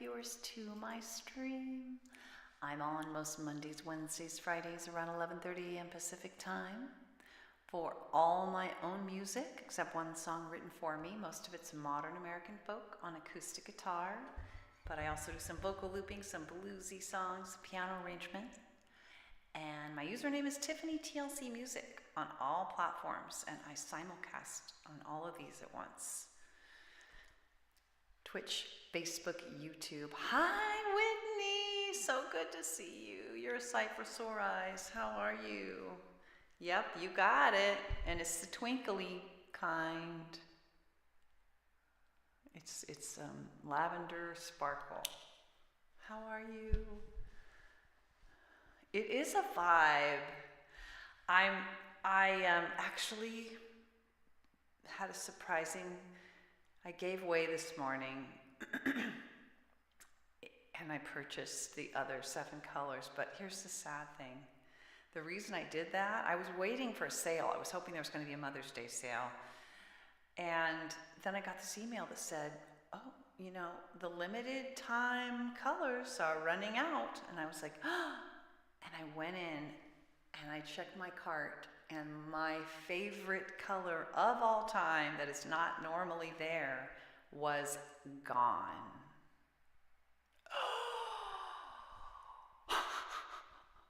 viewers to my stream. I'm on most Mondays, Wednesdays, Fridays around 11:30 a.m. Pacific time for all my own music, except one song written for me. Most of it's modern American folk on acoustic guitar, but I also do some vocal looping, some bluesy songs, piano arrangement. And my username is Tiffany TLC Music on all platforms, and I simulcast on all of these at once. Twitch, Facebook, YouTube. Hi, Whitney. So good to see you. You're a sight for sore eyes. How are you? Yep, you got it. And it's the twinkly kind. It's lavender sparkle. How are you? It is a vibe. I actually had a surprising. I gave away this morning, and I purchased the other 7 colors, but here's the sad thing. The reason I did that, I was waiting for a sale. I was hoping there was going to be a Mother's Day sale. And then I got this email that said, oh, you know, the limited time colors are running out. And I was like, oh, and I went in and I checked my cart, and my favorite color of all time that is not normally there was gone.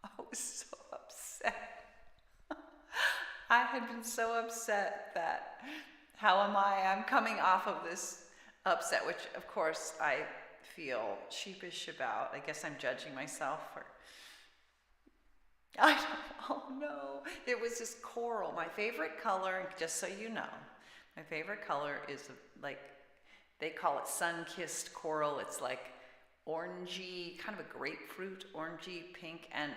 I was so upset. I had been so upset that, how am I? I'm coming off of this upset, which of course I feel sheepish about. I guess I'm judging myself for, oh no, it was this coral. My favorite color, just so you know, my favorite color is like, they call it sun-kissed coral. It's like orangey, kind of a grapefruit, orangey pink. And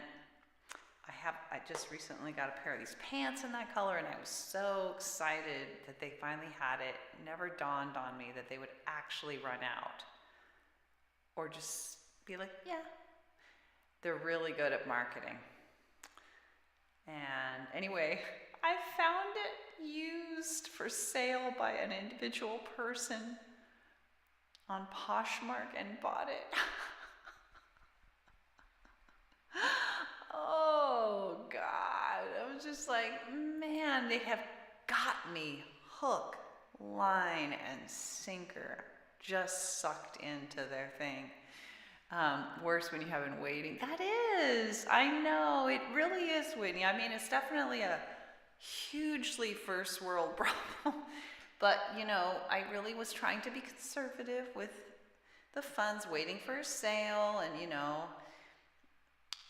I just recently got a pair of these pants in that color, and I was so excited that they finally had it. It never dawned on me that they would actually run out. Or just be like, yeah, they're really good at marketing. And anyway, I found it used for sale by an individual person on Poshmark and bought it. Oh God, I was just like, man, they have got me hook, line, and sinker, just sucked into their thing. Worse when you have been waiting. That is, I know, it really is, Whitney. I mean, it's definitely a hugely first world problem. But, you know, I really was trying to be conservative with the funds, waiting for a sale, and, you know,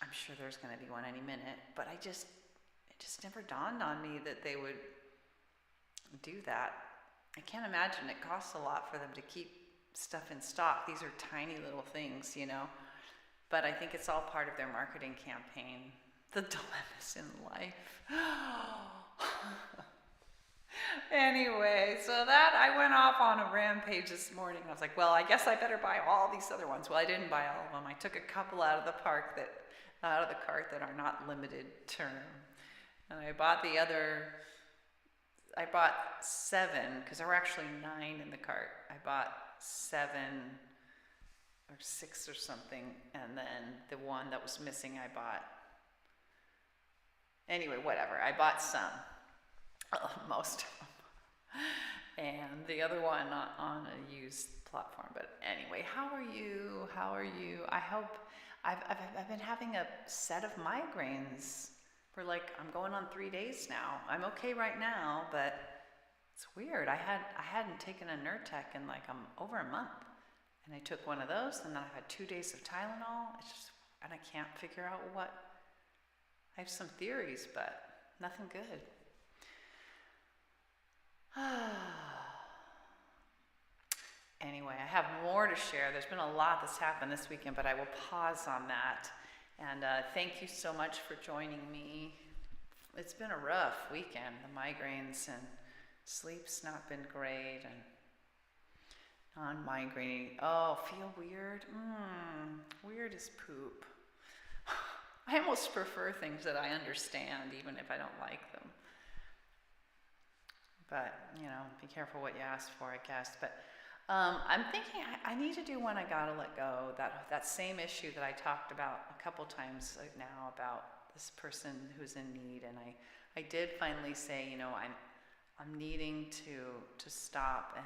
I'm sure there's going to be one any minute, but it just never dawned on me that they would do that. I can't imagine it costs a lot for them to keep stuff in stock. These are tiny little things, you know, but I think it's all part of their marketing campaign. The dilemmas in life. Anyway, so that I went off on a rampage this morning. I was like, well, I guess I better buy all these other ones. Well, I didn't buy all of them. I took a couple out of the cart that are not limited term. And I bought 7, because there were actually 9 in the cart. I bought 7 or 6 or something, and then the one that was missing I bought. Anyway, whatever. I bought some, most of them, and the other one on a used platform. But anyway, how are you? How are you? I hope. I've been having a set of migraines for I'm going on 3 days now. I'm okay right now, but it's weird. I hadn't taken a Nurtec in over a month, and I took one of those, and then I've had 2 days of Tylenol. And I can't figure out what. I have some theories, but nothing good. Anyway, I have more to share. There's been a lot that's happened this weekend, but I will pause on that. And thank you so much for joining me. It's been a rough weekend, the migraines, and sleep's not been great, and non-migraine. Oh, feel weird? Weird as poop. I almost prefer things that I understand, even if I don't like them. But, you know, be careful what you ask for, I guess. But I'm thinking I need to do one I gotta let go. That same issue that I talked about a couple times now about this person who's in need, and I did finally say, you know, I'm needing to stop,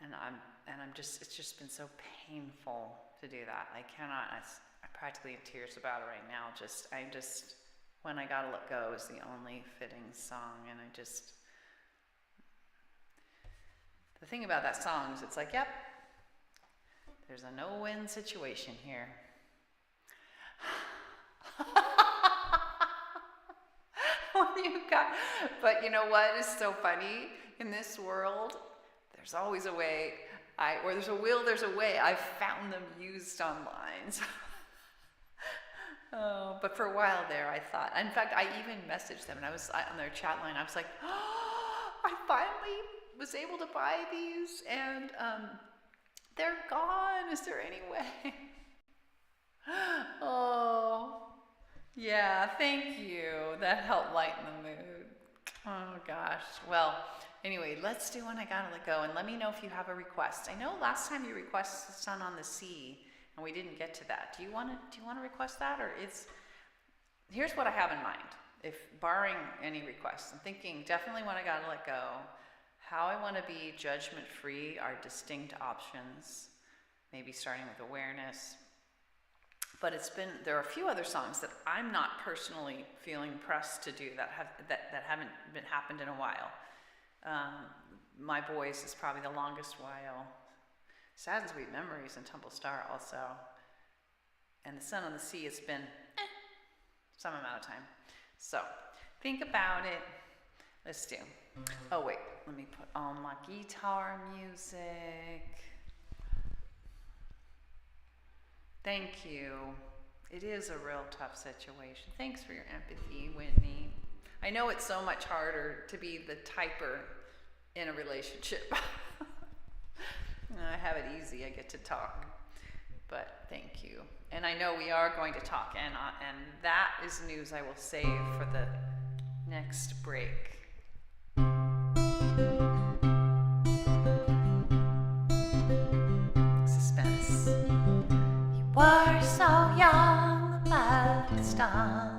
and I'm just, it's just been so painful to do that. I cannot. I'm practically in tears about it right now. I just when I gotta let go is the only fitting song, and the thing about that song is it's like, yep, there's a no-win situation here. But you know what is so funny? In this world, there's always a way. Where there's a will, there's a way. I've found them used online. Oh, but for a while there, I thought. In fact, I even messaged them, and I was on their chat line. I was like, oh, I finally was able to buy these, and they're gone. Is there any way? Oh, yeah, thank you. That helped lighten the mood. Oh, gosh. Well, anyway, let's do one I gotta let go, and let me know if you have a request. I know last time you requested Sun on the Sea, and we didn't get to that. Do you want to request that, or here's what I have in mind. If barring any requests, I'm thinking definitely one I gotta let go. How I want to be judgment-free are distinct options, maybe starting with awareness. But there are a few other songs that I'm not personally feeling pressed to do that haven't happened in a while. My Boys is probably the longest while. Sad and Sweet Memories and Tumble Star also. And The Sun on the Sea has been some amount of time. So think about it. Let's do. Oh wait, let me put on my guitar music. Thank you. It is a real tough situation. Thanks for your empathy, Whitney. I know it's so much harder to be the typer in a relationship. I have it easy. I get to talk. But thank you. And I know we are going to talk, and that is news I will save for the next break. Suspense. You were so young, the last time.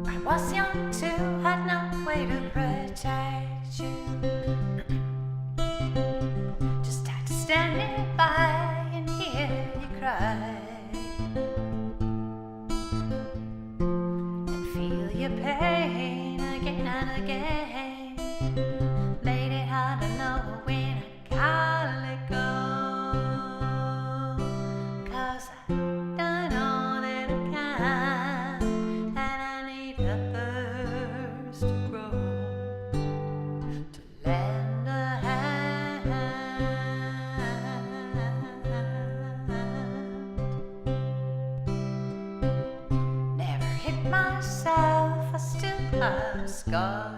I was young too, had no way to protect you. Just had to stand nearby and hear you cry, and feel your pain again and again. Made it hard to know when I gotta let go, 'cause I don't know that I can, and I need the thirst to grow, to lend a hand. Never hit myself, I still have scars.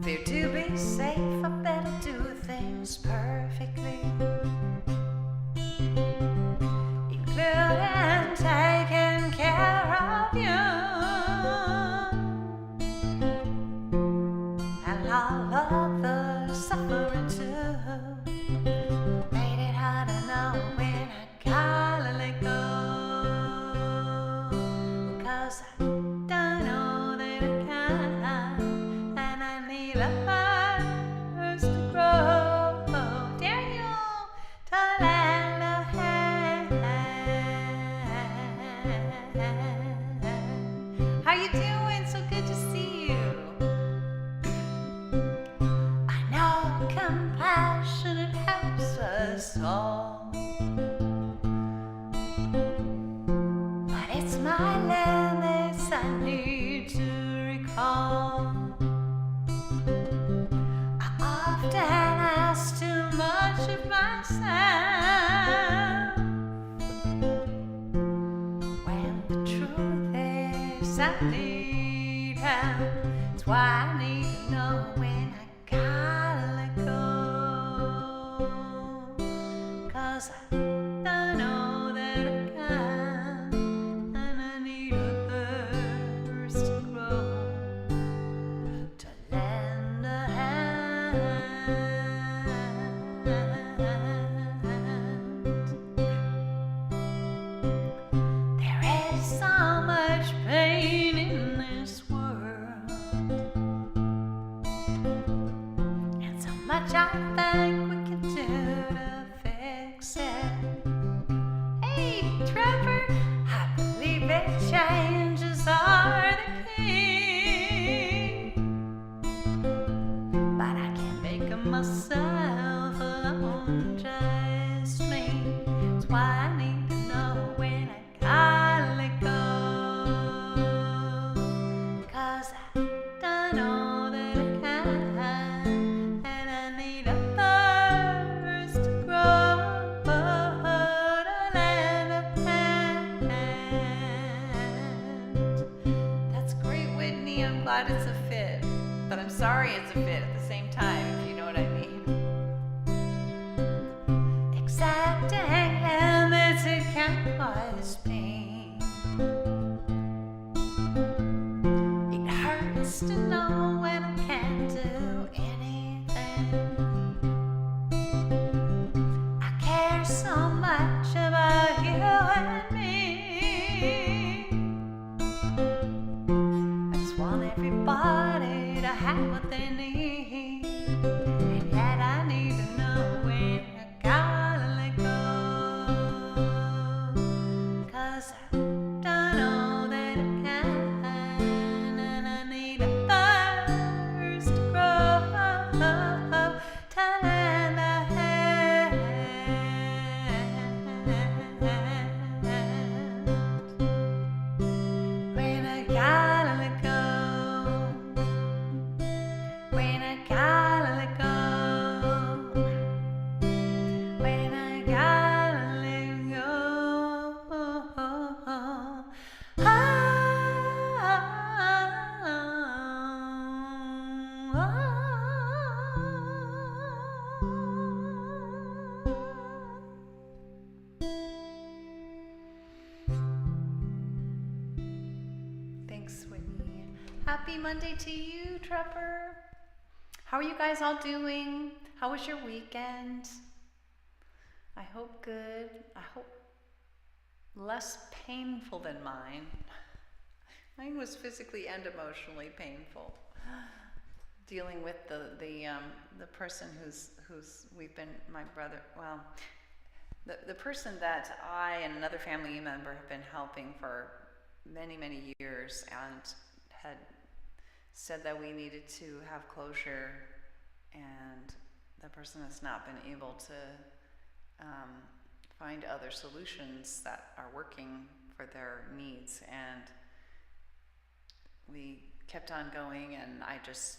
Fear to be safe, I better do things perfectly, including taking care of you, and all of the suffering too. Made it hard to know when I gotta let go, 'cause I don't know that I can, and I need a thirst to grow. Daniel, to lend a hand. How you doing? So good to see you. I know compassion, it helps us all, but it's my limits I need to recall. I often ask too much of myself, when the truth is I need help. It's why I need to know when I gotta let go, 'cause I don't know that I can, and I need a thirst to grow, There is so much pain in this world, and so much I think we can do to fix it. Hey, Trevor, I believe that changes are the key, but I can't make them myself alone, just me. That's why I need to know when I gotta let go, 'cause I've done all that I can, and I need a thirst to grow to lend a hand. That's great, Whitney. I'm glad it's a fit, but I'm sorry it's a fit at the same time, if you know what I mean. Accepting limits, it can cause pain. It hurts to know when I can't do anything. I care so much about you and me. I just want everybody to have what they need, and yet I need to know when I gotta let go, 'cause I've done all that I can, and I need a thirst to grow to lend a hand. When I gotta let go, when I gotta let go, when I gotta let go. Thanks, Whitney. Happy Monday to you, Trevor. How are you guys all doing? How was your weekend? I hope good. I hope less painful than mine. Mine was physically and emotionally painful. Dealing with the person who's we've been, my brother, well, the person that I and another family member have been helping for many years, and had said that we needed to have closure, and the person has not been able to find other solutions that are working for their needs, and we kept on going, and I just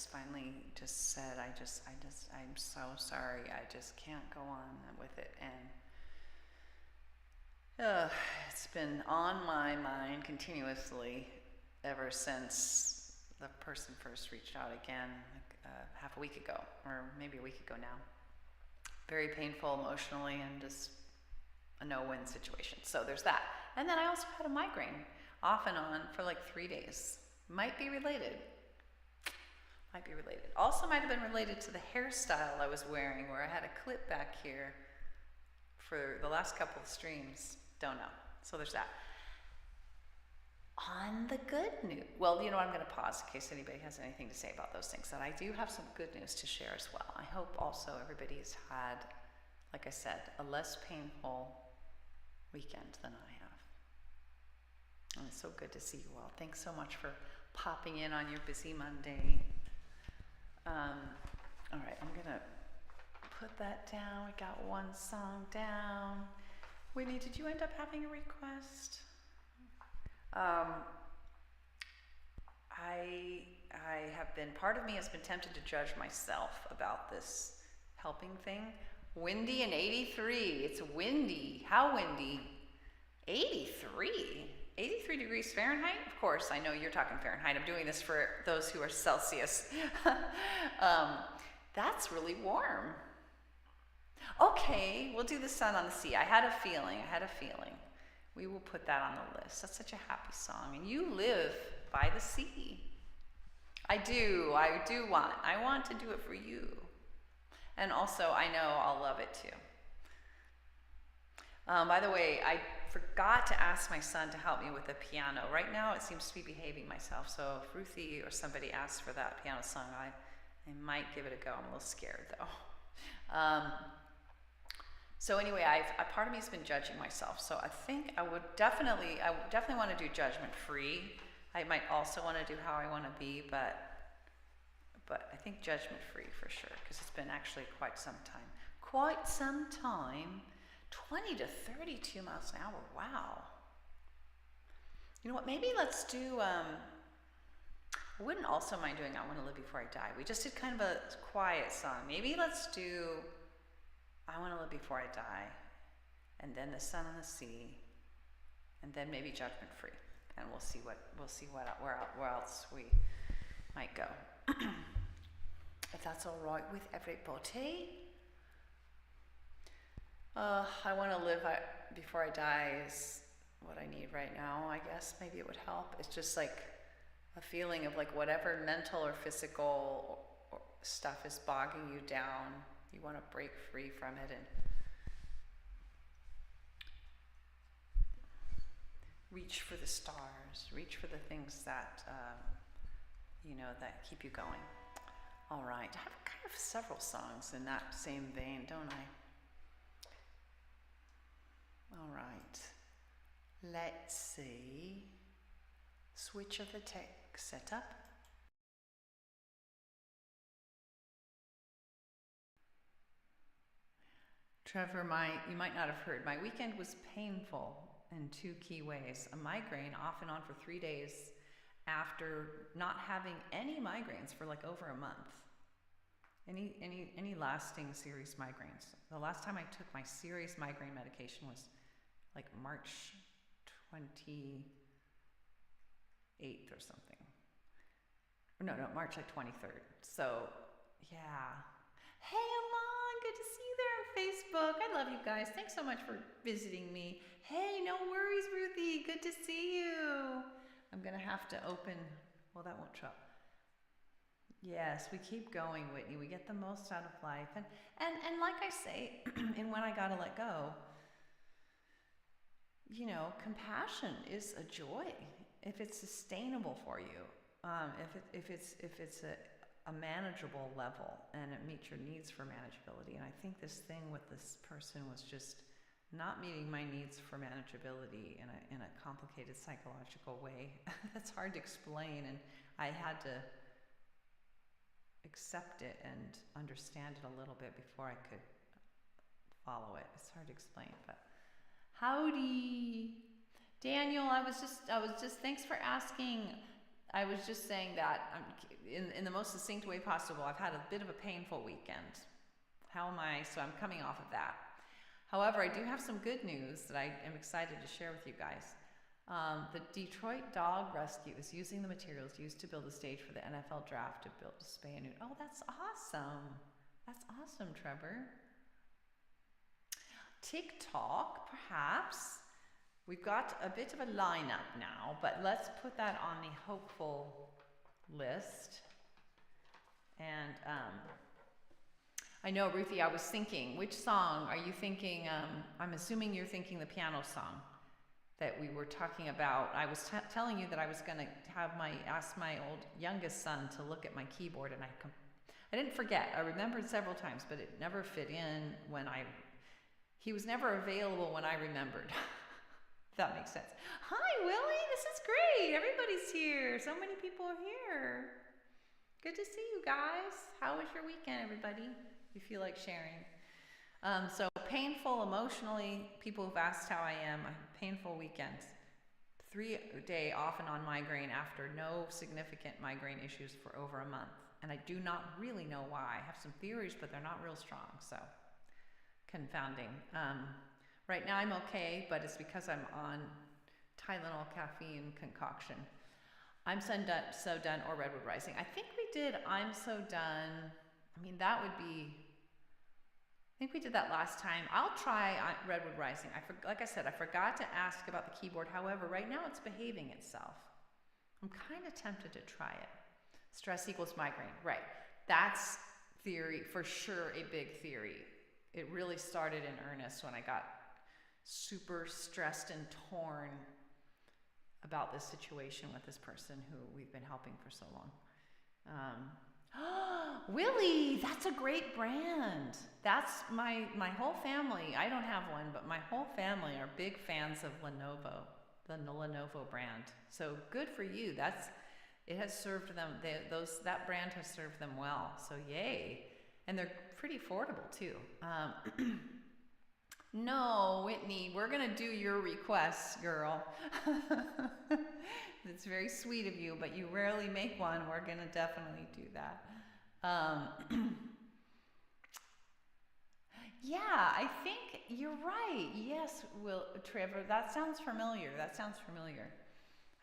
finally just said, I'm so sorry, I just can't go on with it. And it's been on my mind continuously ever since the person first reached out again, half a week ago, or maybe a week ago now. Very painful emotionally, and just a no-win situation. So there's that. And then I also had a migraine off and on for like 3 days. Might be related. Also might have been related to the hairstyle I was wearing, where I had a clip back here for the last couple of streams. Don't know. So there's that. On the good news, well, you know what, I'm going to pause in case anybody has anything to say about those things, that I do have some good news to share as well. I hope also everybody's had, like I said, a less painful weekend than I have. And it's so good to see you all. Thanks so much for popping in on your busy Monday. All right, I'm going to put that down. We got one song down. Whitney, did you end up having a request? I have been, part of me has been tempted to judge myself about this helping thing. Windy and 83. It's windy. How windy? 83. 83 degrees Fahrenheit? Of course, I know you're talking Fahrenheit. I'm doing this for those who are Celsius. That's really warm. Okay, we'll do the sun on the sea. I had a feeling. We will put that on the list. That's such a happy song. And you live by the sea. I want to do it for you. And also, I know I'll love it too. By the way, I forgot to ask my son to help me with the piano. Right now, it seems to be behaving myself. So if Ruthie or somebody asks for that piano song, I might give it a go. I'm a little scared though. So anyway, part of me has been judging myself. So I think I would definitely want to do judgment free. I might also want to do how I want to be, but I think judgment free for sure, because it's been actually quite some time. 20 to 32 miles an hour. Wow. You know what? Maybe let's do. I wouldn't also mind doing "I Want to Live Before I Die." We just did kind of a quiet song. Maybe let's do "I Want to Live Before I Die," and then "The Sun and the Sea," and then maybe "Judgment Free," and we'll see where else we might go. If that's all right with everybody. I want to live before I die is what I need right now, I guess. Maybe it would help. It's just like a feeling of like whatever mental or physical stuff is bogging you down, you want to break free from it and reach for the stars, reach for the things that, that keep you going. All right, I have kind of several songs in that same vein, don't I? All right, let's see. Switch of the tech setup. Trevor, you might not have heard, my weekend was painful in two key ways. A migraine off and on for 3 days after not having any migraines for like over a month. Any lasting serious migraines. The last time I took my serious migraine medication was like March 28th or something. No, March like 23rd. So, yeah. Hey, Alon, good to see you there on Facebook. I love you guys. Thanks so much for visiting me. Hey, no worries, Ruthie. Good to see you. I'm going to have to open, well, that won't show up. Yes, we keep going, Whitney. We get the most out of life. And like I say, in When I Gotta Let Go, compassion is a joy if it's sustainable for you, if it's a manageable level and it meets your needs for manageability. And I think this thing with this person was just not meeting my needs for manageability in a complicated psychological way. That's hard to explain, and I had to accept it and understand it a little bit before I could follow it. It's hard to explain, but howdy, Daniel. I was just thanks for asking. I was just saying that in the most succinct way possible. I've had a bit of a painful weekend. How am I? So I'm coming off of that. However, I do have some good news that I am excited to share with you guys. The Detroit Dog Rescue is using the materials used to build the stage for the NFL draft to build a spay and neuter. Oh, that's awesome. That's awesome, Trevor. TikTok, perhaps. We've got a bit of a lineup now, but let's put that on the hopeful list. And I know, Ruthie, I was thinking, which song are you thinking? I'm assuming you're thinking the piano song that we were talking about. I was telling you that I was going to ask my youngest son to look at my keyboard, and I didn't forget. I remembered several times, but it never fit in he was never available when I remembered. If that makes sense. Hi, Willie, this is great. Everybody's here. So many people are here. Good to see you guys. How was your weekend, everybody? If you feel like sharing. So painful emotionally, people have asked how I am. Painful weekend. 3-day off and on migraine after no significant migraine issues for over a month. And I do not really know why. I have some theories, but they're not real strong, so confounding. Right now I'm okay, but it's because I'm on Tylenol caffeine concoction. I'm So Done or Redwood Rising. I think we did I'm So Done. I mean, that would be, I think we did that last time. I'll try Redwood Rising. Like I said, I forgot to ask about the keyboard. However, right now it's behaving itself. I'm kind of tempted to try it. Stress equals migraine, right. That's theory, for sure a big theory. It really started in earnest when I got super stressed and torn about this situation with this person who we've been helping for so long. Willie, that's a great brand. That's my whole family. I don't have one, but my whole family are big fans of Lenovo, the Lenovo brand. So good for you. It has served them. That brand has served them well. So yay, and they're pretty affordable too. No, Whitney, we're gonna do your requests, girl. It's very sweet of you, but you rarely make one. We're gonna definitely do that. Yeah, I think you're right. Yes, Trevor, that sounds familiar. I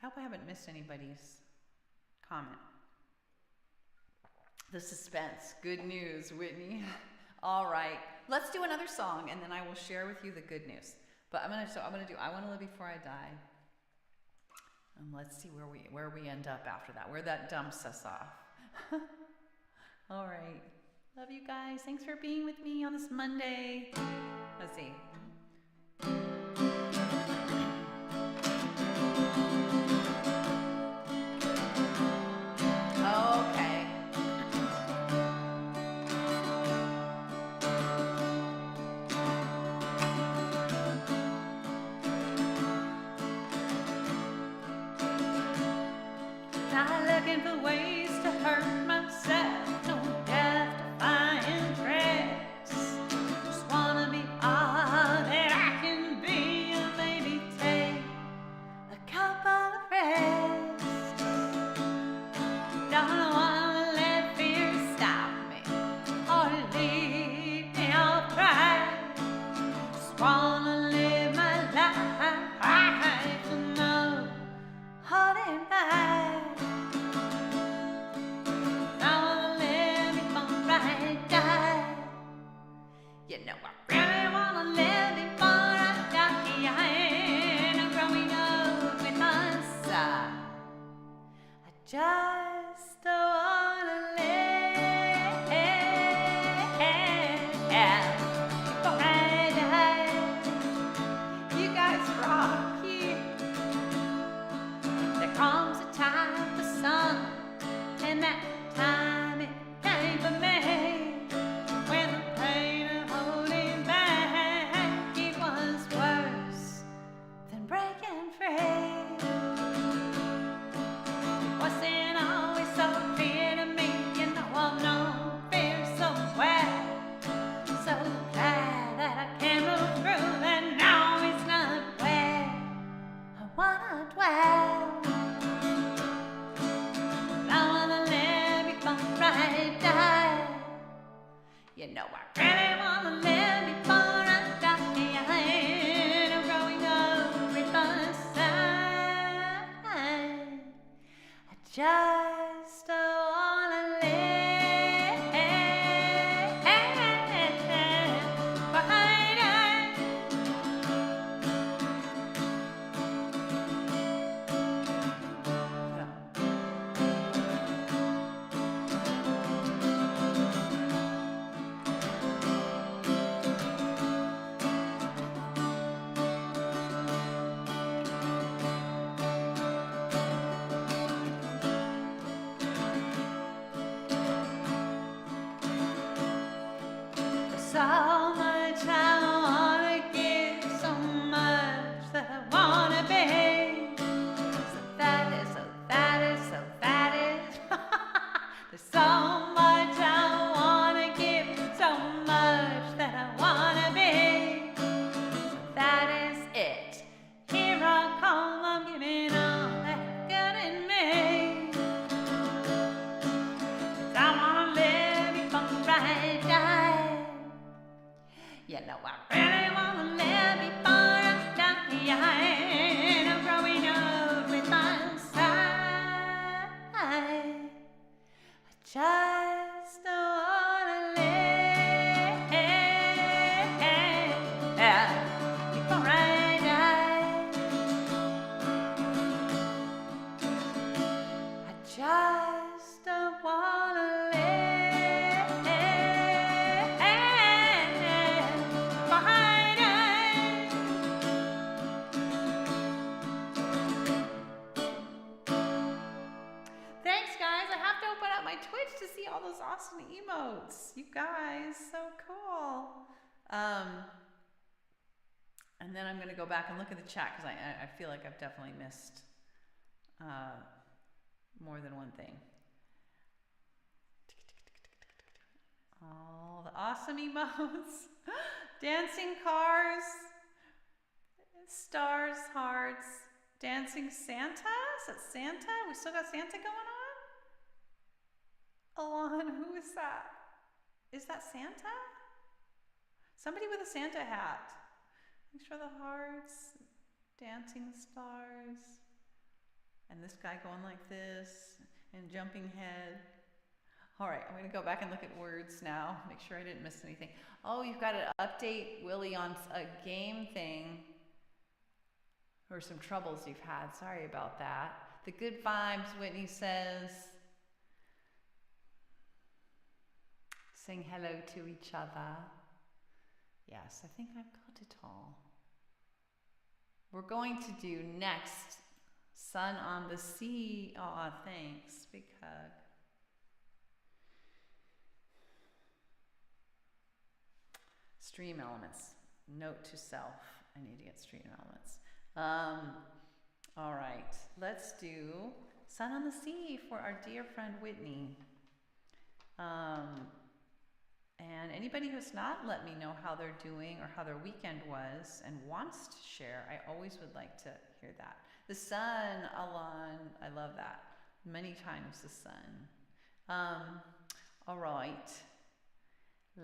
hope I haven't missed anybody's comment. The suspense. Good news, Whitney. All right, let's do another song, and then I will share with you the good news. But I'm gonna do "I Want to Live Before I Die," and let's see where we end up after that. Where that dumps us off. All right, love you guys. Thanks for being with me on this Monday. Let's see. Okay. Not looking for ways to hurt myself, don't have to find tracks. Just wanna be all that I can be, and maybe take a couple of rests. Don't wanna let fear stop me or lead me off track. Just wanna live my life and no holding back. You know I really wanna live before I die. I ain't growing up with my side. I just don't wanna live before I die. You guys rock here. There comes a time for sun, and that time it came for me. You know I really wanna live before I die. I ain't growing up with my side. I just don't wanna live before I die. So much I wanna give, so much that I wanna be. So that is, there's so much I wanna give, so much that I wanna be. So that is it. Here I come, I'm giving all that I've got in me. 'Cause I wanna live before I die. You know I really wanna live before I die. I ain't growing up with my side. I just don't wanna live before I die. I just don't emotes. You guys, so cool. And then I'm going to go back and look at the chat because I feel like I've definitely missed more than one thing. All the awesome emotes. Dancing cars. Stars, hearts. Dancing Santa? Is that Santa? We still got Santa going on? Alon, who is that? Is that Santa? Somebody with a Santa hat. Thanks for the hearts. Dancing stars. And this guy going like this. And jumping head. All right, I'm going to go back and look at words now. Make sure I didn't miss anything. Oh, you've got to update Willie on a game thing. Or some troubles you've had. Sorry about that. The good vibes, Whitney says. Saying hello to each other. Yes, I think I've got it all. We're going to do next Sun on the Sea. Aw, thanks. Big hug. Stream elements. Note to self. I need to get stream elements. All right. Let's do Sun on the Sea for our dear friend Whitney. And anybody who's not let me know how they're doing or how their weekend was and wants to share, I always would like to hear that. The sun, Alon, I love that. Many times the sun. All right,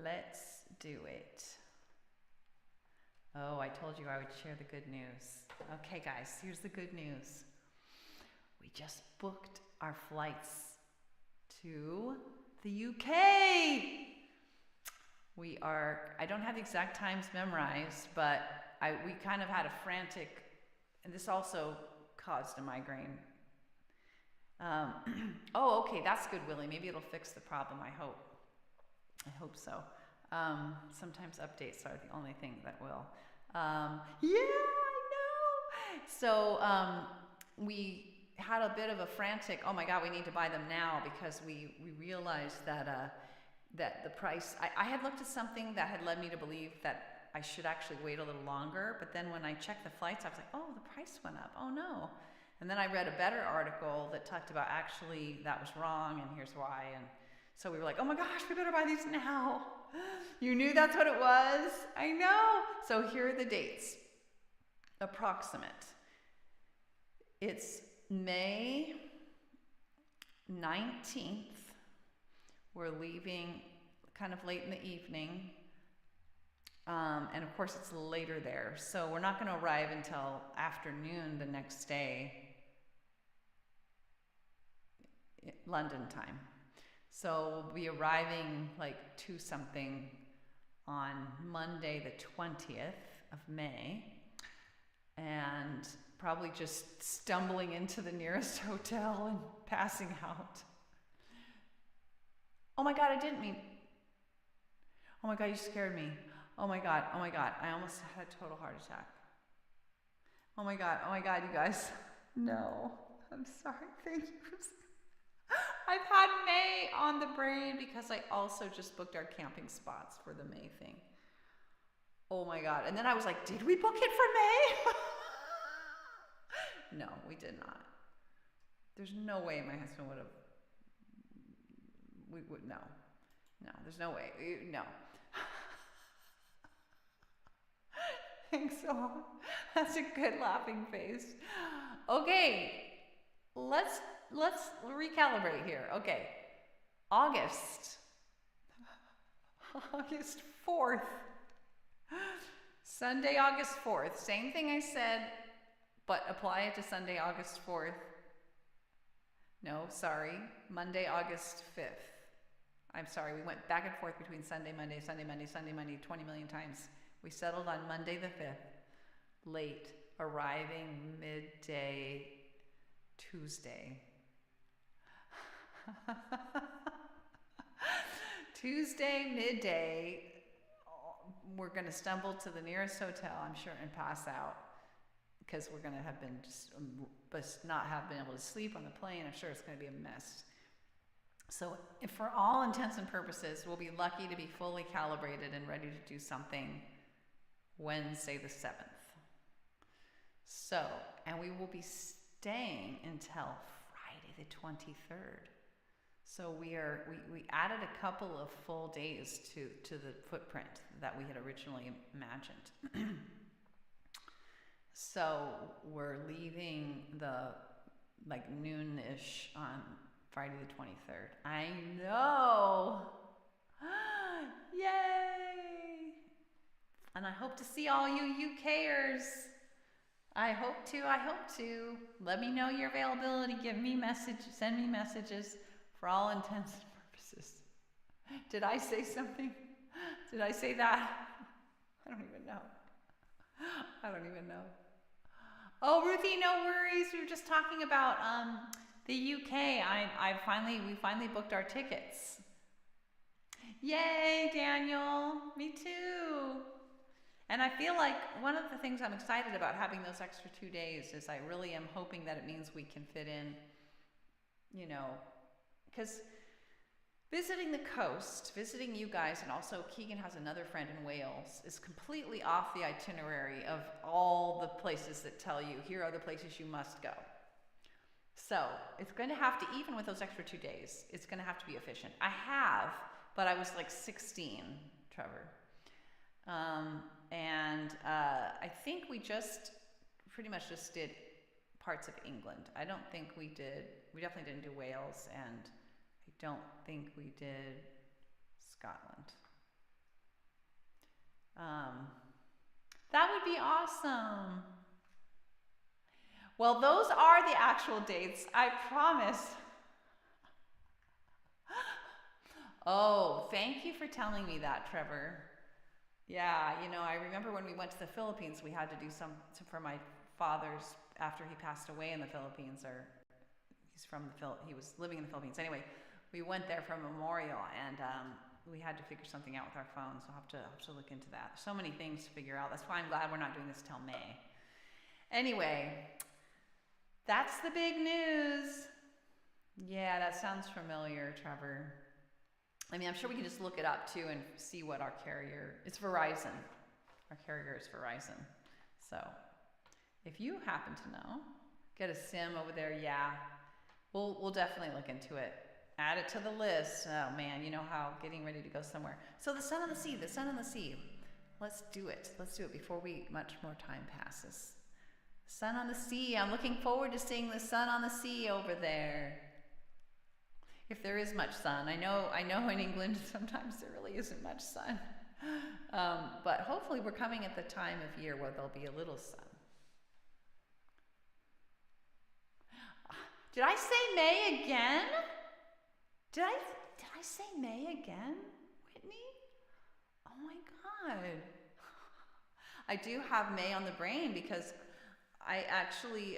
let's do it. Oh, I told you I would share the good news. Okay, guys, here's the good news. We just booked our flights to the UK. I don't have the exact times memorized, but we kind of had a frantic, and this also caused a migraine. Oh, okay, that's good, Willie. Maybe it'll fix the problem, I hope. I hope so. Sometimes updates are the only thing that will. Yeah, I know. So we had a bit of a frantic, oh my God, we need to buy them now, because we realized that that the price, I had looked at something that had led me to believe that I should actually wait a little longer, but then when I checked the flights, I was like, oh, the price went up, oh no. And then I read a better article that talked about actually that was wrong and here's why. And so we were like, oh my gosh, we better buy these now. You knew that's what it was? I know. So here are the dates, approximate. It's May 19th. We're leaving kind of late in the evening. And of course it's later there. So we're not going to arrive until afternoon the next day, London time. So we'll be arriving like 2 something on Monday the 20th of May. And probably just stumbling into the nearest hotel and passing out. Oh my God, I didn't mean. Oh my God, you scared me. Oh my God, I almost had a total heart attack. Oh my God, you guys. No, I'm sorry, thank you. I've had May on the brain because I also just booked our camping spots for the May thing. Oh my God, and then I was like, did we book it for May? No, we did not. There's no way my husband would have. We would, no, there's no way, no. Thanks so much. That's a good laughing face. Okay, let's recalibrate here. Okay, August 4th, Sunday, August 4th. Same thing I said, but apply it to Sunday, August 4th. No, sorry, Monday, August 5th. I'm sorry, we went back and forth between Sunday, Monday, Sunday, Monday, Sunday, Monday 20 million times. We settled on Monday the 5th, late, arriving midday Tuesday. Tuesday, midday, we're going to stumble to the nearest hotel, I'm sure, and pass out. Because we're going to have been just not have been able to sleep on the plane. I'm sure it's going to be a mess. So if for all intents and purposes, we'll be lucky to be fully calibrated and ready to do something Wednesday the 7th. So, and we will be staying until Friday the 23rd. So we added a couple of full days to the footprint that we had originally imagined. So we're leaving the noon-ish on Friday the 23rd. I know! Yay! And I hope to see all you UKers. I hope to. Let me know your availability. Send me messages for all intents and purposes. Did I say something? Did I say that? I don't even know. Oh, Ruthie, no worries. We were just talking about the UK. We finally booked our tickets. Yay, Daniel. Me too. And I feel like one of the things I'm excited about having those extra 2 days is I really am hoping that it means we can fit in, because visiting the coast, visiting you guys, and also Keegan has another friend in Wales, is completely off the itinerary of all the places that tell you, here are the places you must go. So it's going to have to, even with those extra 2 days, it's going to have to be efficient. But I was like 16, Trevor. I think we pretty much just did parts of England. I don't think we definitely didn't do Wales, and I don't think we did Scotland. That would be awesome. Well, those are the actual dates, I promise. Oh, thank you for telling me that, Trevor. Yeah, I remember when we went to the Philippines, we had to do some for my father's, after he passed away in the Philippines, or he was living in the Philippines. Anyway, we went there for a memorial, and we had to figure something out with our phones. So I'll have to look into that. So many things to figure out. That's why I'm glad we're not doing this till May. Anyway, that's the big news. Yeah, that sounds familiar, Trevor. I mean, I'm sure we can just look it up too and see what our carrier. It's Verizon. Our carrier is Verizon. So, if you happen to know, get a SIM over there. Yeah, we'll definitely look into it. Add it to the list. Oh man, you know how getting ready to go somewhere. So the sun on the sea. The sun on the sea. Let's do it. Let's do it before much more time passes. Sun on the sea. I'm looking forward to seeing the sun on the sea over there. If there is much sun. I know in England sometimes there really isn't much sun. But hopefully we're coming at the time of year where there'll be a little sun. Did I say May again? Did I say May again, Whitney? Oh my God. I do have May on the brain because I actually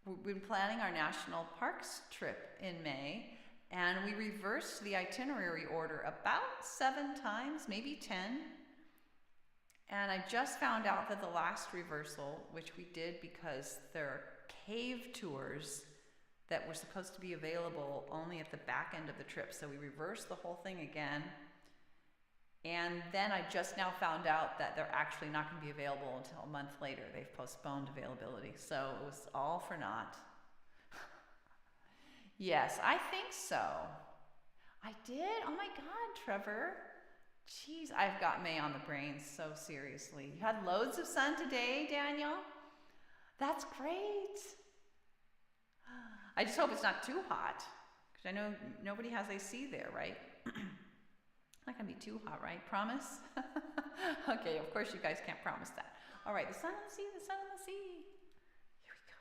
we've been planning our national parks trip in May, and we reversed the itinerary order about 7 times, maybe 10. And I just found out that the last reversal, which we did because there are cave tours that were supposed to be available only at the back end of the trip, so we reversed the whole thing again. And then I just now found out that they're actually not going to be available until a month later. They've postponed availability. So it was all for naught. Yes, I think so. I did? Oh my God, Trevor. Jeez, I've got May on the brain so seriously. You had loads of sun today, Daniel? That's great. I just hope it's not too hot, because I know nobody has AC there, right? Not gonna be too hot, right? Promise? Okay, of course you guys can't promise that. All right, the sun on the sea, the sun on the sea. Here we go.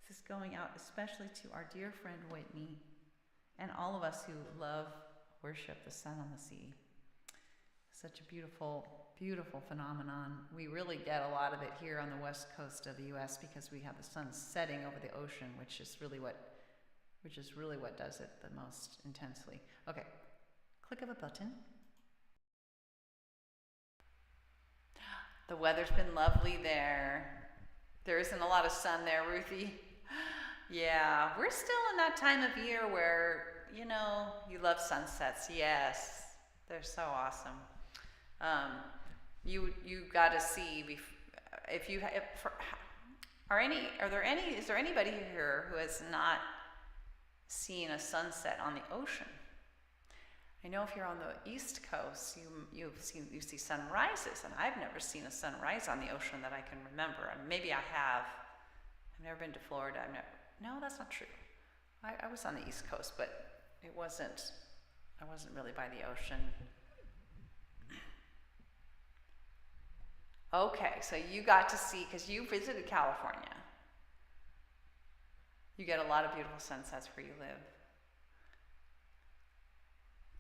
This is going out especially to our dear friend Whitney and all of us who love, worship the sun on the sea. Such a beautiful, beautiful phenomenon. We really get a lot of it here on the west coast of the U.S. because we have the sun setting over the ocean, which is really what does it the most intensely. Okay. Click of a button. The weather's been lovely there. There isn't a lot of sun there, Ruthie. Yeah, we're still in that time of year where, you love sunsets. Yes, they're so awesome. You got to see if you if, for, is there anybody here who has not seen a sunset on the ocean? I know if you're on the East Coast, you see sunrises, and I've never seen a sunrise on the ocean that I can remember. Maybe I have. I've never been to Florida. No, that's not true. I was on the East Coast, but I wasn't really by the ocean. Okay, so you got to see, because you visited California. You get a lot of beautiful sunsets where you live.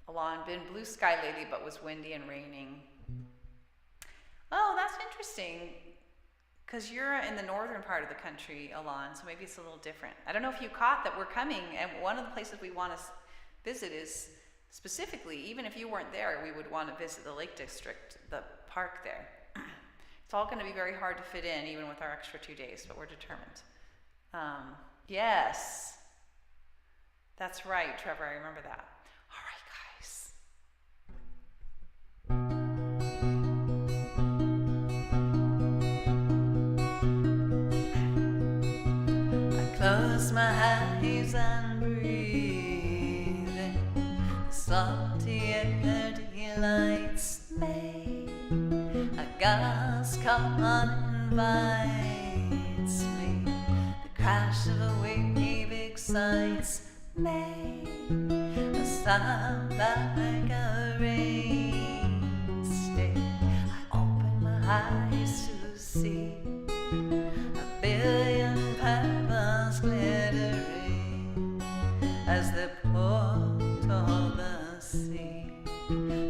Alon, been blue sky lately, but was windy and raining. Oh, that's interesting. Because you're in the northern part of the country, Alon, so maybe it's a little different. I don't know if you caught that we're coming, and one of the places we want to visit is specifically, even if you weren't there, we would want to visit the Lake District, the park there. It's all going to be very hard to fit in, even with our extra 2 days, but we're determined. Yes, that's right, Trevor, I remember that. All right, guys. Close my eyes and breathe in the salty air delights me. A gas con invites me. The crash of a wave excites me. A sound like a rain stick. I open my eyes to see a billion pebbles glittering as they pour toward the sea.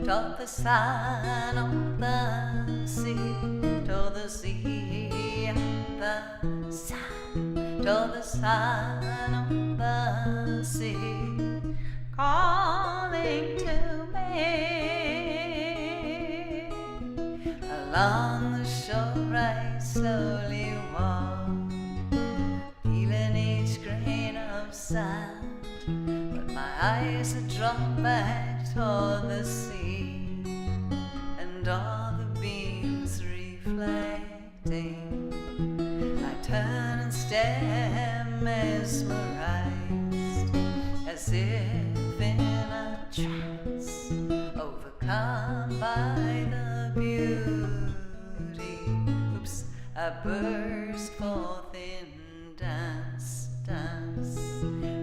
Toward the sun on the sea, toward the sea, the sun, toward the sun on the sea, calling to me. Along the shore I slowly walk, feeling each grain of sand, but my eyes are drawn back toward the sea, and all the beams reflecting. I turn and stare, mesmerized, as if in a trance, overcome by the beauty. Oops, I burst forth in dance, dance,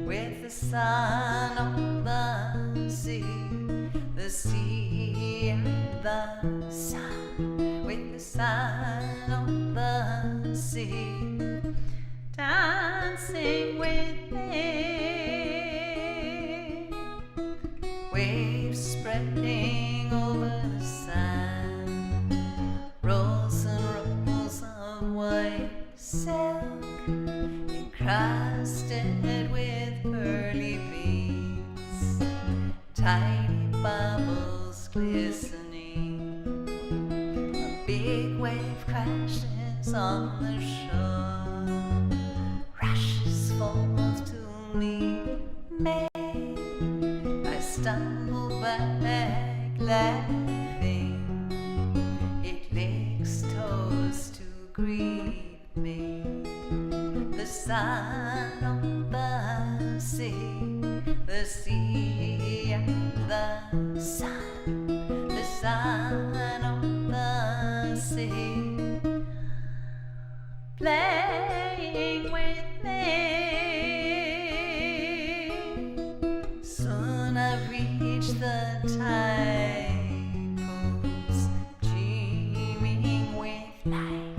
with the sun on the sea. The sea and the sun, with the sun on the sea, dancing with me. Waves spreading over the sand, rolls and rolls of white silk, encrusted with pearly beads, tiny bubbles glistening. A big wave crashes on the shore, rushes forth to meet me. I stumble back laughing, it licks toes to greet me. The sun on the sea, the sea and the sun, the sun on the sea, playing with me. Soon I reach the tide pools, dreaming with life,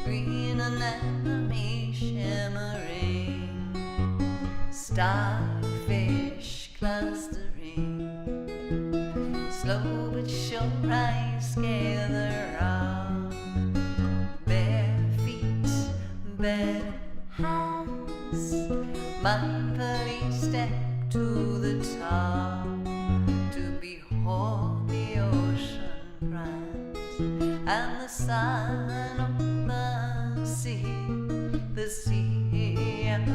green anemone shimmering, starfish clustering. Slow but sure I scale the rock, bare feet, bare hands, mindfully step to the top, to behold the ocean grand, and the sun on the sea and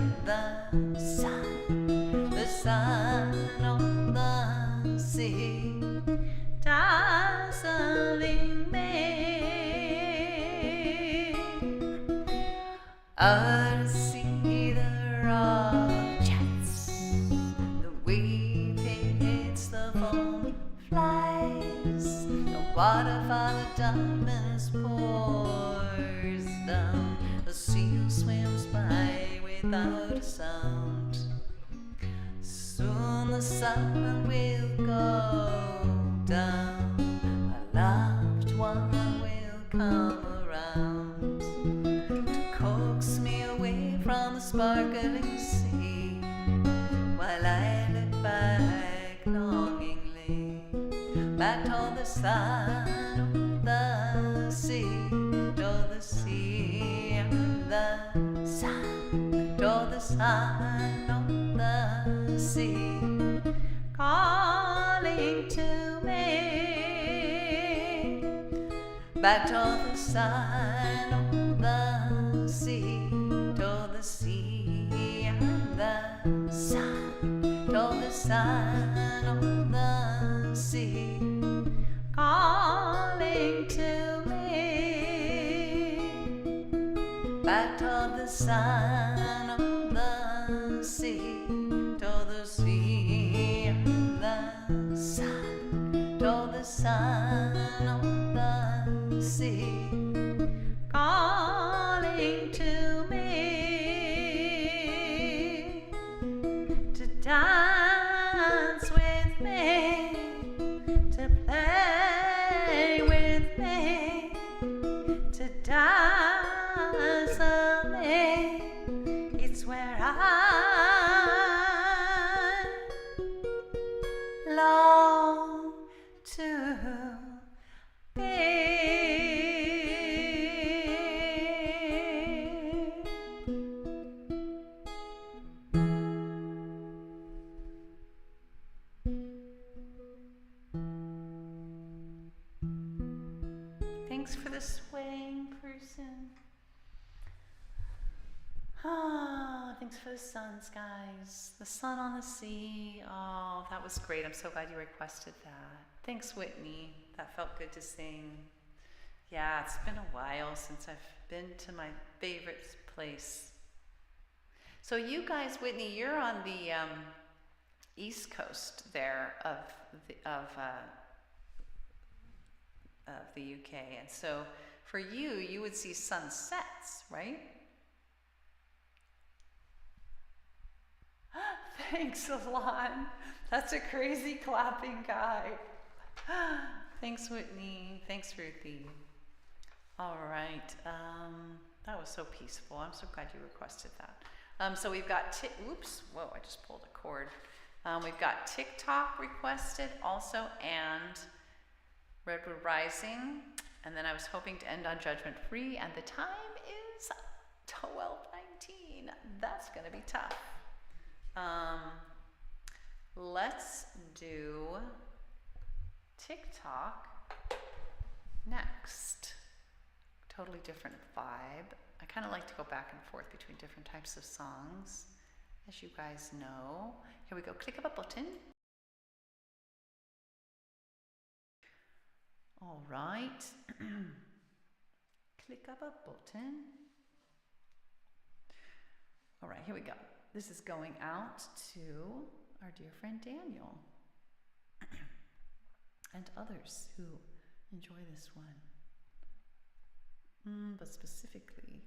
I see the rockets, the wave hits the foam, flies, the waterfall of diamonds pours down, the seal swims by without a sound. Soon the sun will go down, a loved one will come around to coax me away from the sparkling sea, while I look back longingly, back toward the sun, the sea, toward the sea, the sun, toward the sun, the sea, calling to me, back toward the sun, the sea, toward the sea, the sun, toward the sun, the sea, calling to me, back toward the sun, the sea, toward the sea, the sun, toward the sun, the sea, calling to me, to dance with me, to play with me, to dance with me. It's where I long to be. Thanks for the swaying person. Oh, thanks for the sun, skies. The sun on the sea. Oh, that was great. I'm so glad you requested that. Thanks, Whitney. That felt good to sing. Yeah, it's been a while since I've been to my favorite place. So you guys, Whitney, you're on the East Coast there of the UK, and so for you, you would see sunsets, right? Thanks a lot. That's a crazy clapping guy. Thanks, Whitney. Thanks, Ruthie. All right. That was so peaceful. I'm so glad you requested that. So we've got, oops, whoa, I just pulled a cord. We've got TikTok requested also, and Redwood Rising. And then I was hoping to end on Judgment Free, and the time is 12:19. That's going to be tough. Let's do TikTok next. Totally different vibe. I kind of like to go back and forth between different types of songs, as you guys know. Here we go. Click up a button. All right. Click up a button. All right, here we go. This is going out to our dear friend Daniel and others who enjoy this one. But specifically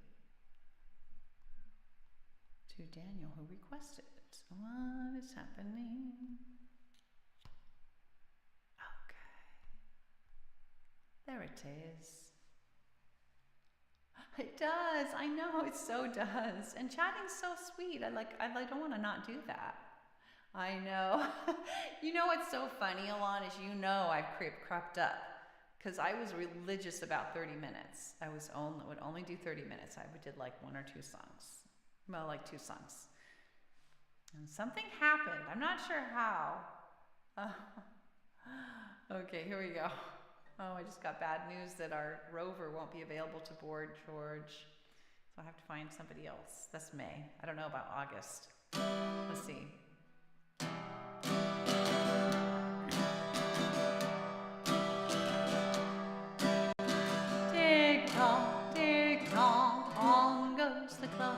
to Daniel, who requested it. What is happening? Okay. There it is. It does. I know, it so does. And chatting's so sweet. I don't want to not do that. I know. You know what's so funny, Alon, is I've crept up. Because I was religious about 30 minutes. I would only do 30 minutes. I did like one or two songs. Well, like 2 songs. And something happened. I'm not sure how. Okay, here we go. Oh, I just got bad news that our rover won't be available to board George. So I have to find somebody else. That's May. I don't know about August. Let's see. Tick-tock, on goes the clock.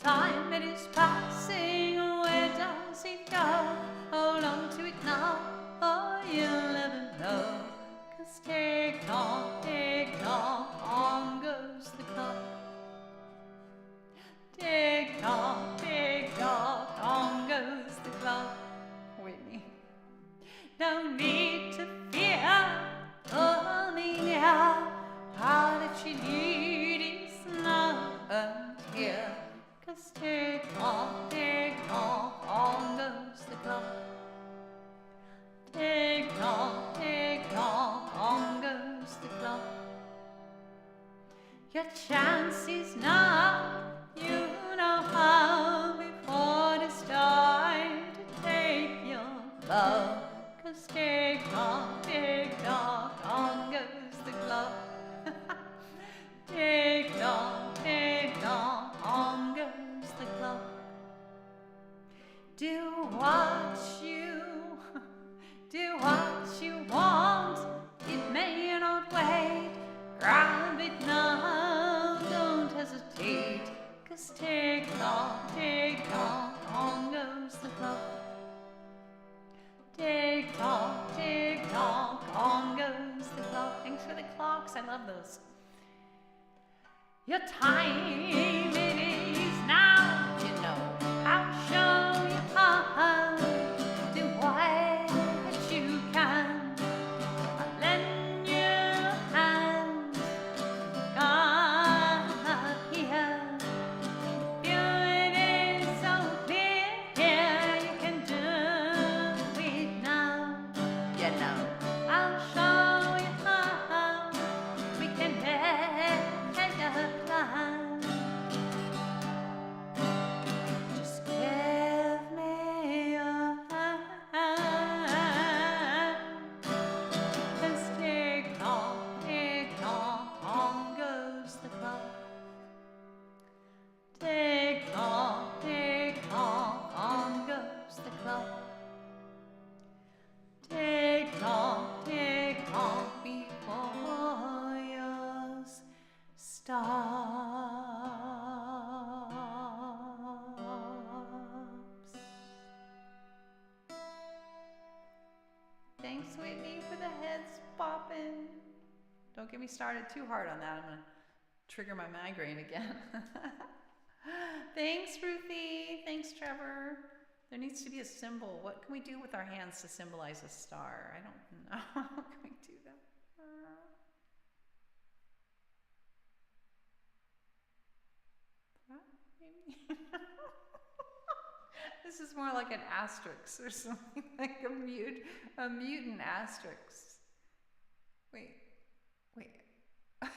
time it is passing, where does it go? Hold on to it now, or you'll never know. 'Cause tick tock, on goes the clock. Tick tock, on goes the clock. Whitney. No need to fear, oh me now. All that you need is not here. 'Cause tick tock, on goes the clock. Tick tock, on goes the clock. Your chance is now, you know how, before it's time to take your love. 'Cause tick tock, on goes the clock. Tick tock, on goes the clock. Do what you want. It may not wait. Grab it now, don't hesitate. 'Cause tick tock, on goes the clock. Tick tock, on goes the clock. Thanks for the clocks, I love those. Your time it is now, you know. I'll show you how. Do what you can. I'll lend you a hand. God here. Beauty is so clear here. You can do it now. You know. I'll show you how we can make a plan. Just give me your hand. 'Cause tick tock, on goes the clock. Tick tock, on goes the clock. Tick tock, before yours stops. Thanks, Whitney, for the heads popping. Don't get me started too hard on that. I'm gonna trigger my migraine again. Thanks, Ruthie. Thanks, Trevor. There needs to be a symbol. What can we do with our hands to symbolize a star? I don't know. How can we do that? Maybe. This is more like an asterisk or something, like a mutant asterisk. Wait. I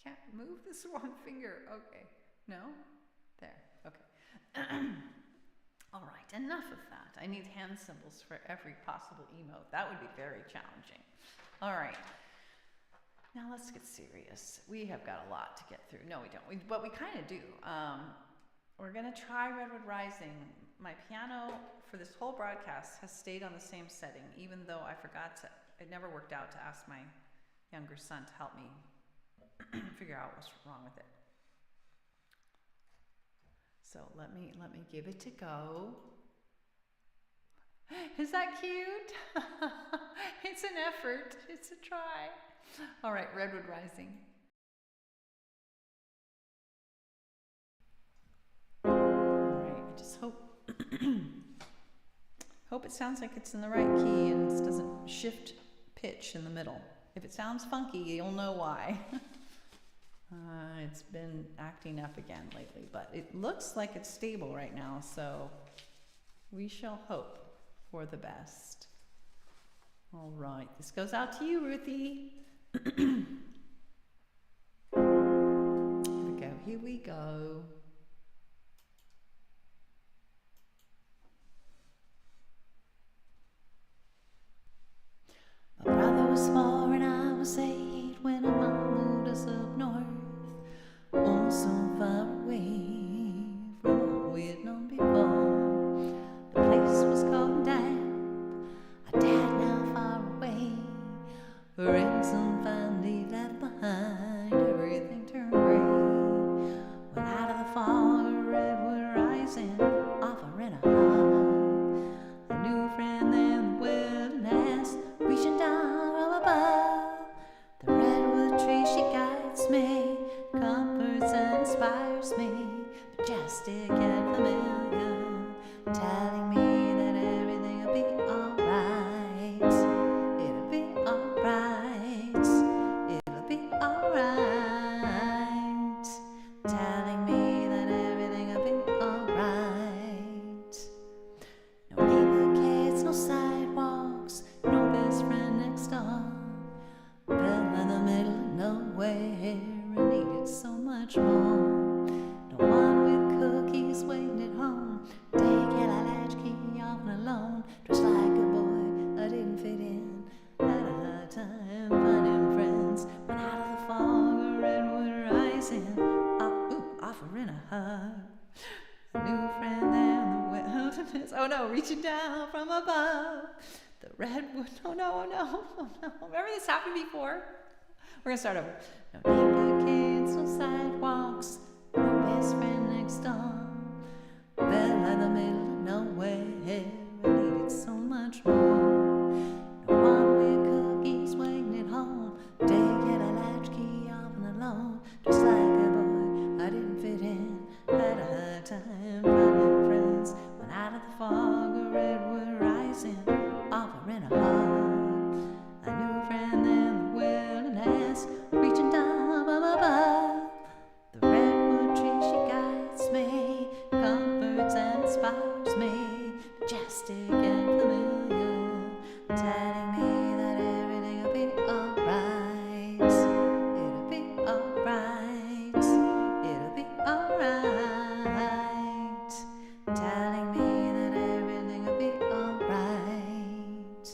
can't move this one finger. Okay. No? There. Okay. All right, enough of that. I need hand symbols for every possible emote. That would be very challenging. All right. Now let's get serious. We have got a lot to get through. No, we don't. But we kind of do. We're going to try Redwood Rising. My piano for this whole broadcast has stayed on the same setting, even though it never worked out to ask my younger son to help me figure out what's wrong with it. So let me give it a go. Is that cute? It's an effort. It's a try. All right, Redwood Rising. All right, I just hope it sounds like it's in the right key and it doesn't shift pitch in the middle. If it sounds funky, you'll know why. It's been acting up again lately, but it looks like it's stable right now, so we shall hope for the best. All right, this goes out to you, Ruthie. Here we go. My brother was 4 and I was 8 when my mom moved us up north. Oh, so far away from what we had known before. The place was cold and damp, our dad now far away. Ransom finally left behind, everything turned gray. comforts and inspires me, majestic and familiar, telling me that everything'll be alright. It'll be alright. It'll be alright. Telling me that everything'll be alright. No neighbor kids, no sidewalks, no best friend next door. Fell in the middle of nowhere and needed so much more. No one with cookies waiting at home. Taking a latchkey off and alone. Just like a boy, I didn't fit in. Had a hard time finding friends. Went out of the fog, a redwood rising. Offering a hug. A new friend there in the wilderness. Oh no, reaching down from above. The redwood. Oh no, oh no, oh no. Remember this happened before? We're gonna start over. No neighbor kids, no sidewalks, no best friend next door. Fell in the middle of nowhere, I needed so much more. No one with cookies waiting at home. Taking a latchkey off and alone. Just like a boy, I didn't fit in. Had a hard time finding friends. Went out of the fog, a redwood rising. Offering a hug. A new friend in the wilderness, reaching down from above. The redwood tree, she guides me, comforts and inspires me, majestic and familiar, telling me that everything'll be alright. It'll be alright. It'll be alright. Telling me that everything'll be alright.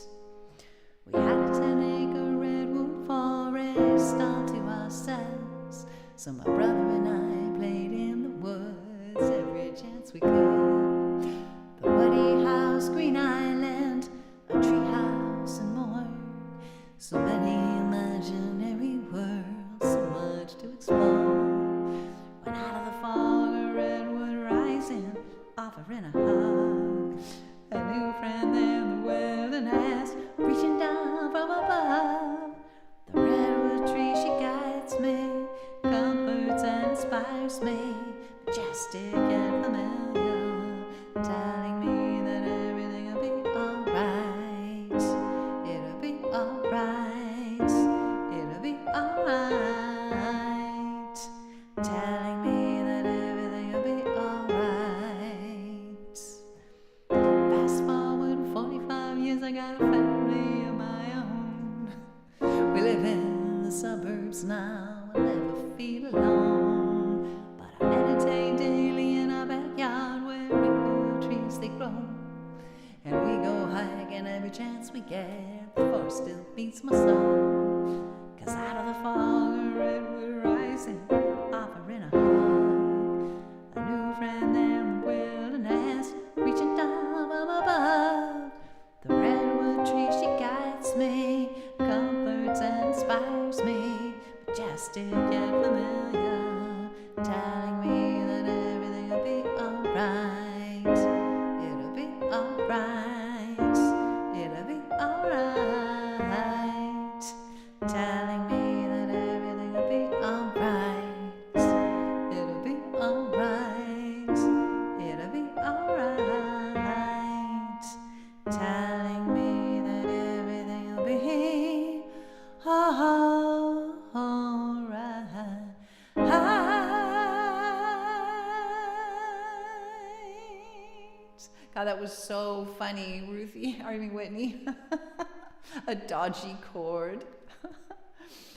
We had a 10-acre redwood forest all to ourselves. So my brother and I played in the woods every chance we could. The woody house, green island, a tree house and more. So many imaginary worlds, so much to explore. Went out of the fog, a redwood rising, offering a hug. A new friend there in the wilderness, reaching down from above. The redwood tree, she guides me, comforts and inspires me, majestic and familiar, telling me that everything'll be alright. It'll be alright. It'll be alright. Telling me that everything'll be alright. Fast forward 45 years, I got a family of my own. We live in the suburbs now, I never feel alone. But I meditate daily in our backyard where redwood trees they grow. And we go hiking every chance we get, the forest still beats my soul. 'Cause out of the fog, a redwood rising, offering a hug. A new friend there in the wilderness, reaching down from above. The redwood tree, she guides me, comforts and inspires me, majestic and familiar, telling me that everything'll be alright. It'll be alright. It'll be alright. Telling me that everything'll be alright. It'll be alright. It'll be alright. Telling me that everything'll be alright. God, that was so funny, Ruthie. I mean, Whitney. A dodgy chord.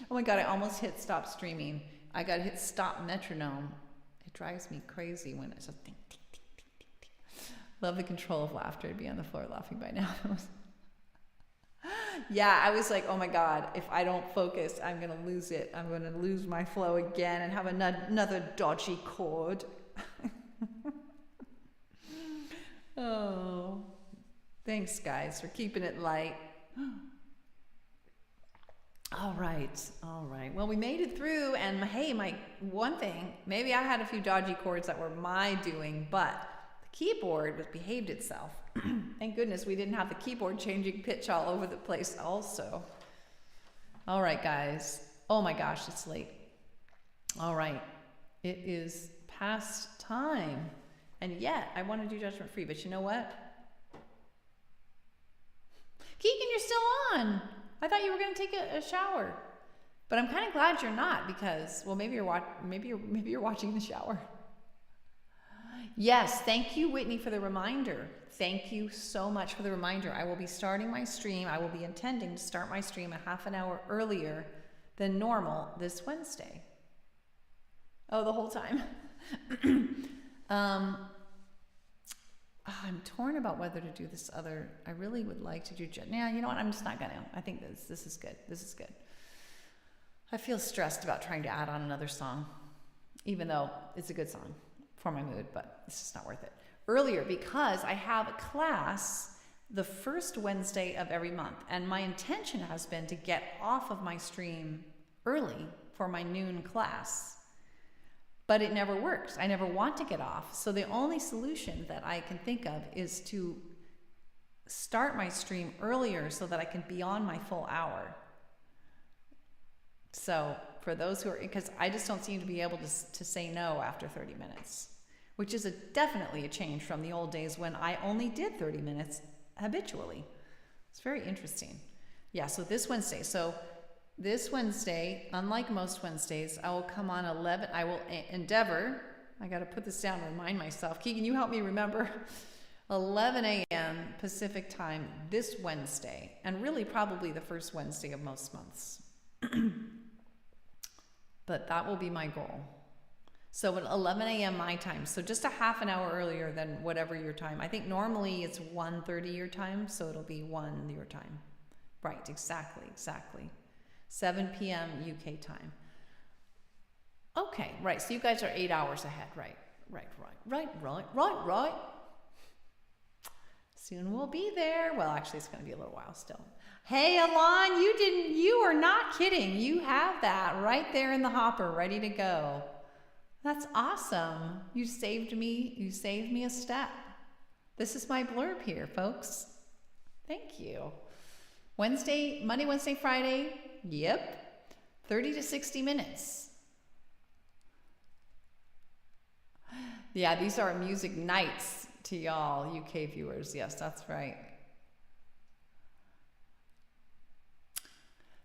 Oh my God, I almost hit stop streaming. I got to hit stop metronome. It drives me crazy when it's a ding, ding, ding, ding, ding, ding. Love the control of laughter. I'd be on the floor laughing by now. Yeah, I was like, oh my God, if I don't focus, I'm going to lose it. I'm going to lose my flow again and have another dodgy chord. Oh, thanks, guys, for keeping it light. All right. Well, we made it through, and hey, my one thing, maybe I had a few dodgy chords that were my doing, but the keyboard was behaved itself. Thank goodness we didn't have the keyboard changing pitch all over the place also. All right, guys. Oh my gosh, it's late. All right. It is past time. And yet, I want to do judgment free. But you know what? Keegan, you're still on. I thought you were going to take a shower. But I'm kind of glad you're not because, well, maybe you're watching the shower. Yes, thank you, Whitney, for the reminder. Thank you so much for the reminder. I will be starting my stream. I will be intending to start my stream a half an hour earlier than normal this Wednesday. Oh, the whole time. I'm torn about whether to do this other. I really would like to do. Nah, you know what? I'm just not gonna. I think this is good. This is good. I feel stressed about trying to add on another song, even though it's a good song for my mood, but it's just not worth it. Earlier, because I have a class the first Wednesday of every month, and my intention has been to get off of my stream early for my noon class, but it never works. I never want to get off, so the only solution that I can think of is to start my stream earlier so that I can be on my full hour. So for those who are, because I just don't seem to be able to say no after 30 minutes, which is definitely a change from the old days when I only did 30 minutes habitually. It's very interesting. Yeah, so this Wednesday, unlike most Wednesdays, I will come on 11. I will endeavor, I got to put this down and remind myself. Keegan, you help me remember. 11 a.m. Pacific time this Wednesday, and really probably the first Wednesday of most months. But that will be my goal. So at 11 a.m. my time, so just a half an hour earlier than whatever your time. I think normally it's 1:30 your time, so it'll be 1 your time. Right, exactly. 7 p.m. UK time. Okay, right, so you guys are 8 hours ahead, right. Soon we'll be there. Well, actually, it's going to be a little while still. Hey, Alon, you are not kidding. You have that right there in the hopper, ready to go. That's awesome. You saved me a step. This is my blurb here, folks. Thank you. Monday, Wednesday, Friday. Yep. 30 to 60 minutes. Yeah, these are music nights to y'all UK viewers. Yes, that's right.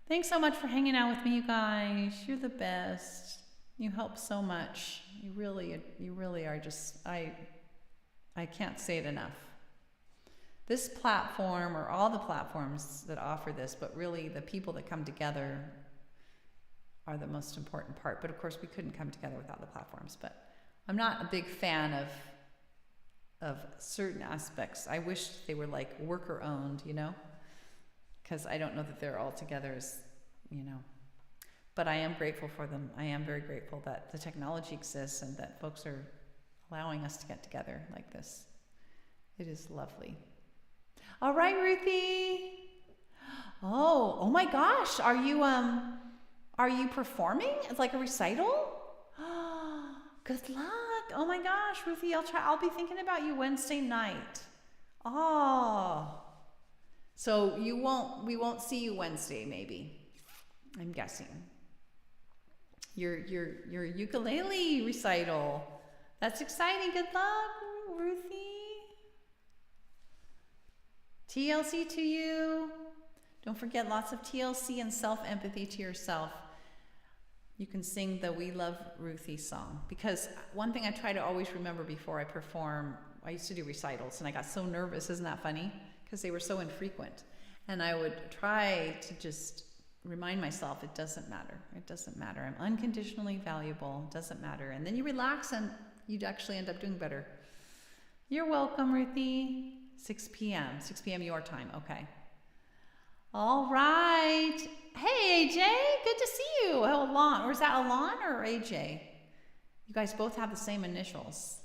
Thanks so much for hanging out with me, you guys. You're the best. You help so much. You really are just, I can't say it enough. This platform, or all the platforms that offer this, but really the people that come together are the most important part. But of course, we couldn't come together without the platforms. But I'm not a big fan of certain aspects. I wish they were like worker owned, because I don't know that they're all together as, But I am grateful for them. I am very grateful that the technology exists and that folks are allowing us to get together like this. It is lovely. All right, Ruthie. Oh my gosh. Are you performing? It's like a recital? Good luck. Oh my gosh, Ruthie, I'll be thinking about you Wednesday night. Oh. So we won't see you Wednesday, maybe. I'm guessing. Your ukulele recital. That's exciting. Good luck, Ruthie. TLC to you. Don't forget lots of TLC and self-empathy to yourself. You can sing the We Love Ruthie song. Because one thing I try to always remember before I perform, I used to do recitals and I got so nervous. Isn't that funny? Because they were so infrequent. And I would try to just remind myself it doesn't matter. It doesn't matter. I'm unconditionally valuable. It doesn't matter. And then you relax and you'd actually end up doing better. You're welcome, Ruthie. 6 p.m. your time. Okay. All right. Hey, AJ. Good to see you. Oh, Alon. Or is that Alon or AJ? You guys both have the same initials.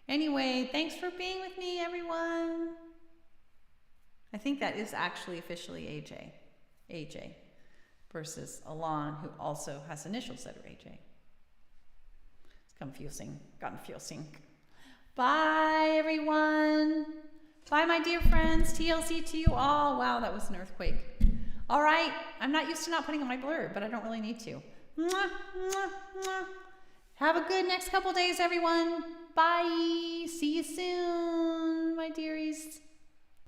Anyway, thanks for being with me, everyone. I think that is actually officially AJ versus Alon, who also has initials that are AJ. It's confusing. Bye, everyone. Bye, my dear friends. TLC to you all. Wow, that was an earthquake. All right. I'm not used to not putting on my blurb, but I don't really need to. Mwah, mwah, mwah. Have a good next couple days, everyone. Bye. See you soon, my dearies.